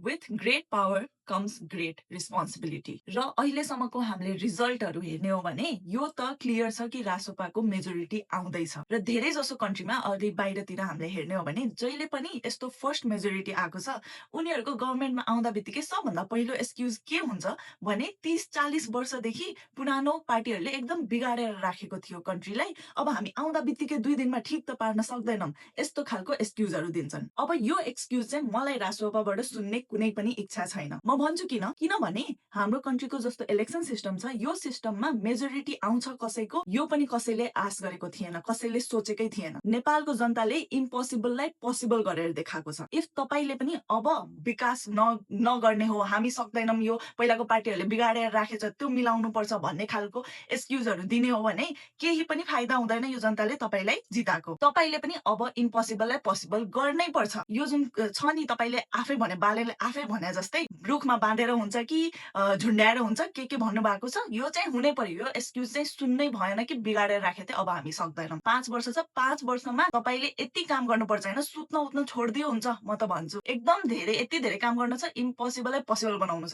With great power comes great responsibility र अहिलेसम्मको हामीले रिजल्टहरू हेर्ने हो भने यो त क्लियर छ कि रासोपाको मेजोरिटी आउँदैछ र धेरै जसो कन्ट्रीमा अलि बाहिरतिर हामीले हेर्ने हो भने जहिले पनि यस्तो फर्स्ट मेजोरिटी आएको छ उनीहरूको गभर्मेन्टमा आउँदा बित्तिकै सबभन्दा पहिलो एक्सक्युज के हुन्छ भने 30-40 वर्षदेखि पुरानो पार्टीहरूले एकदम बिगाडेर राखेको थियो कन्ट्रीलाई। अब हामी आउँदा बित्तिकै 2 दिनमा ठिक त पार्न सक्दैनौँ, यस्तो खालको एक्सक्युजहरू दिन्छन्। अब यो एक्सक्युज चाहिँ मलाई रासोपाबाट सुन्ने कुनै पनि इच्छा छैन। म भन्छु किनभने हाम्रो कन्ट्रीको जस्तो इलेक्सन सिस्टम छ यो सिस्टममा मेजोरिटी आउँछ कसैको यो पनि कसैले आश गरेको थिएन, कसैले सोचेकै थिएन। नेपालको जनताले इम्पोसिबललाई पोसिबल गरेर देखाएको छ। इफ तपाईले पनि अब विकास नगर्ने हो, हामी सक्दैनौँ, यो पहिलाको पार्टीहरूले बिगाडेर राखेछ त्यो मिलाउनु पर्छ भन्ने खालको एक्सक्युजहरू दिने हो भने केही पनि फाइदा हुँदैन। यो जनताले तपाईलाई जिताएको, तपाईले पनि अब इम्पोसिबललाई पोसिबल गर्नै पर्छ। यो जुन छ नि तपाईले आफै भने बालेले आफै भने जस्तै रुखमा बाँधेर हुन्छ कि झुन्ड्याएर हुन्छ के भन्नुभएको छ यो चाहिँ हुनै पर्यो। यो एक्सक्युज चाहिँ सुन्नै भएन कि बिगाडेर राखे अब हामी सक्दैनौँ। 5 वर्ष छ, 5 वर्षमा तपाईले यति काम गर्नुपर्छ हैन, सुत्न उठ्न छोड्दियो हुन्छ। म त भन्छु एकदम धेरै यति धेरै काम गर्न छ, इम्पोसिबललाई पोसिबल बनाउनु छ।